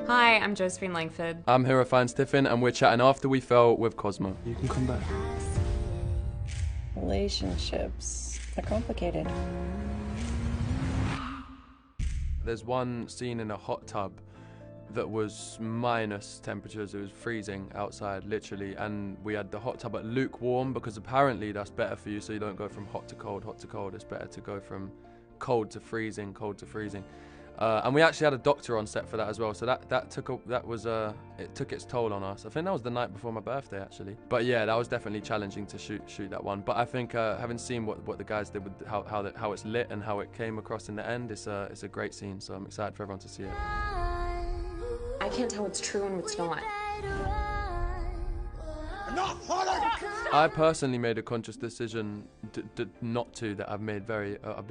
Hi, I'm Joesphine Langford. I'm here at Tiffin, and we're chatting after we fell with Cosmo. You can come back. Relationships are complicated. There's one scene in a hot tub that was minus temperatures. It was freezing outside, literally, and we had the hot tub at lukewarm because apparently that's better for you, so you don't go from hot to cold, hot to cold. It's better to go from cold to freezing, cold to freezing. And we actually had a doctor on set for that as well, so it took its toll on us. I think that was the night before my birthday, actually. But yeah, that was definitely challenging to shoot that one. But I think having seen what the guys did with how it's lit and how it came across in the end, it's a great scene. So I'm excited for everyone to see it. I can't tell what's true and what's not. I personally made a conscious decision not to, that I've been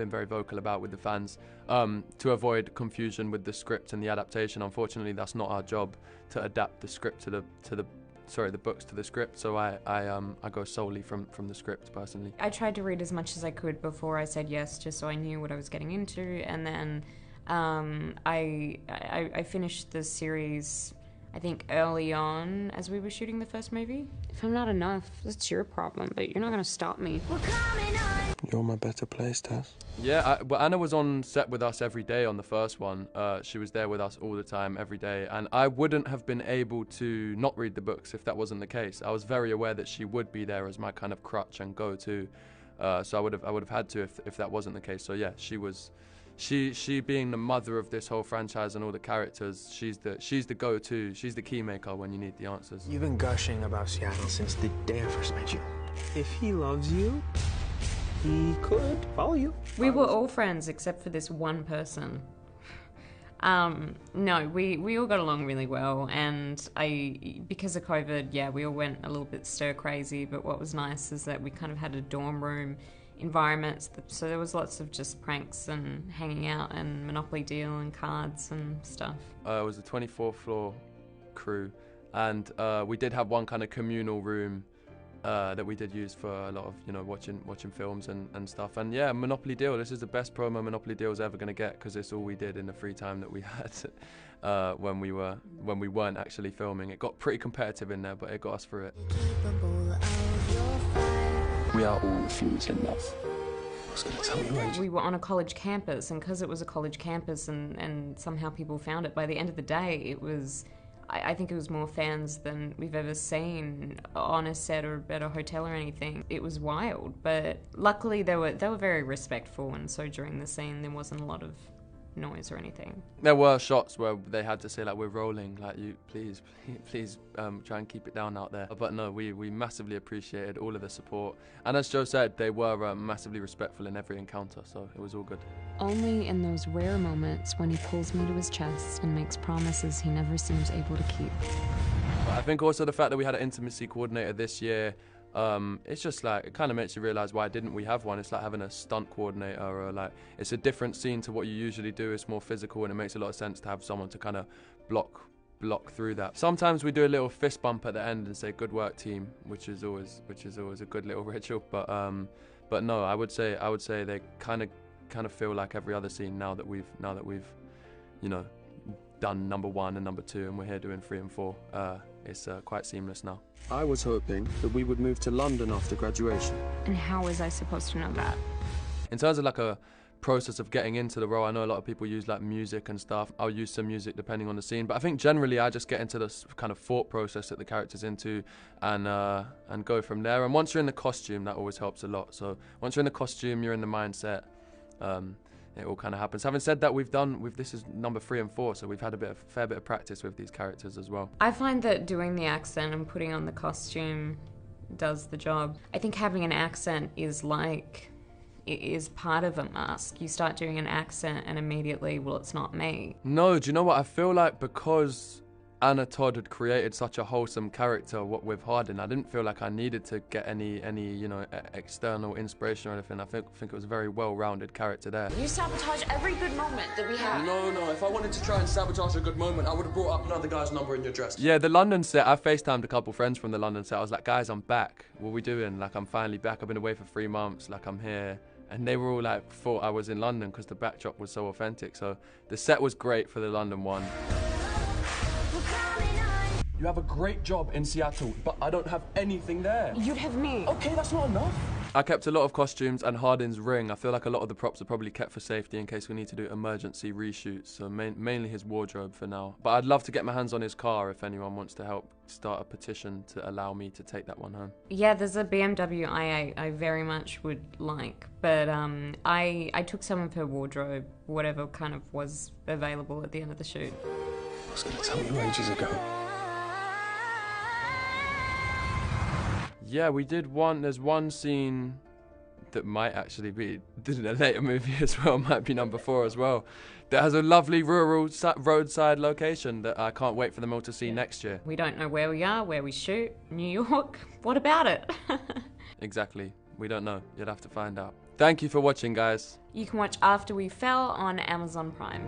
very vocal about with the fans, to avoid confusion with the script and the adaptation. Unfortunately, that's not our job to adapt the script to the books to the script. So I go solely from the script personally. I tried to read as much as I could before I said yes, just so I knew what I was getting into, and then I finished the series, I think, early on as we were shooting the first movie. If I'm not enough, that's your problem, but you're not gonna stop me. You're my better place, Tess. Yeah, well, Anna was on set with us every day on the first one. She was there with us all the time, every day, and I wouldn't have been able to not read the books if that wasn't the case. I was very aware that she would be there as my kind of crutch and go-to, so I would have had to if that wasn't the case. So yeah, she was. She being the mother of this whole franchise and all the characters, she's the go-to, she's the key maker when you need the answers. You've been gushing about Seattle since the day I first met you. If he loves you, he could follow you. We were all friends except for this one person. No, we all got along really well, and because of COVID, yeah, we all went a little bit stir crazy, but what was nice is that we kind of had a dorm room environment, so there was lots of just pranks and hanging out and Monopoly deal and cards and stuff. It was a 24th floor crew, and we did have one kind of communal room that we did use for a lot of, watching films and stuff. And yeah, Monopoly deal, this is the best promo Monopoly deal's ever going to get, because it's all we did in the free time that we had when we weren't actually filming. It got pretty competitive in there, but it got us through it. We are all fools in love. I was going to tell you. We were on a college campus, and because it was a college campus and somehow people found it, by the end of the day, it was, I think it was more fans than we've ever seen on a set or at a hotel or anything. It was wild, but luckily they were very respectful, and so during the scene there wasn't a lot of noise or anything. There were shots where they had to say, like, we're rolling, like, you please try and keep it down out there. But no, we massively appreciated all of the support, and as Joe said, they were massively respectful in every encounter, so it was all good. Only in those rare moments when he pulls me to his chest and makes promises he never seems able to keep. But I think also the fact that we had an intimacy coordinator this year, it's just like, it kind of makes you realize why didn't we have one. It's like having a stunt coordinator, or like, it's a different scene to what you usually do. It's more physical, and it makes a lot of sense to have someone to kind of block through that. Sometimes we do a little fist bump at the end and say good work, team, which is always a good little ritual. But no, I would say they kind of feel like every other scene now that we've done number 1 and number 2, and we're here doing 3 and 4. It's quite seamless now. I was hoping that we would move to London after graduation. And how was I supposed to know that? In terms of like a process of getting into the role, I know a lot of people use like music and stuff. I'll use some music depending on the scene, but I think generally I just get into this kind of thought process that the character's into, and go from there. And once you're in the costume, that always helps a lot. So once you're in the costume, you're in the mindset. It all kind of happens. Having said that, this is number 3 and 4, so we've had a fair bit of practice with these characters as well. I find that doing the accent and putting on the costume does the job. I think having an accent is part of a mask. You start doing an accent and immediately, well, it's not me. No, do you know what? I feel like because Anna Todd had created such a wholesome character with Hardin, I didn't feel like I needed to get any external inspiration or anything. I think it was a very well-rounded character there. You sabotage every good moment that we have. No, if I wanted to try and sabotage a good moment, I would have brought up another guy's number in your dress. Yeah, the London set, I FaceTimed a couple friends from the London set. I was like, guys, I'm back. What are we doing? Like, I'm finally back. I've been away for 3 months. Like, I'm here. And they were all like, thought I was in London because the backdrop was so authentic. So the set was great for the London one. You have a great job in Seattle, but I don't have anything there. You'd have me. Okay, that's not enough. I kept a lot of costumes and Hardin's ring. I feel like a lot of the props are probably kept for safety in case we need to do emergency reshoots, so mainly his wardrobe for now. But I'd love to get my hands on his car if anyone wants to help start a petition to allow me to take that one home. Yeah, there's a BMW i8 I very much would like, but I took some of her wardrobe, whatever kind of was available at the end of the shoot. I was gonna tell you ages ago. Yeah, we did one. There's one scene that might actually be in a later movie as well, might be number 4 as well, that has a lovely rural roadside location that I can't wait for them all to see next year. We don't know where we are, where we shoot. New York? What about it? Exactly. We don't know. You'll have to find out. Thank you for watching, guys. You can watch After We Fell on Amazon Prime.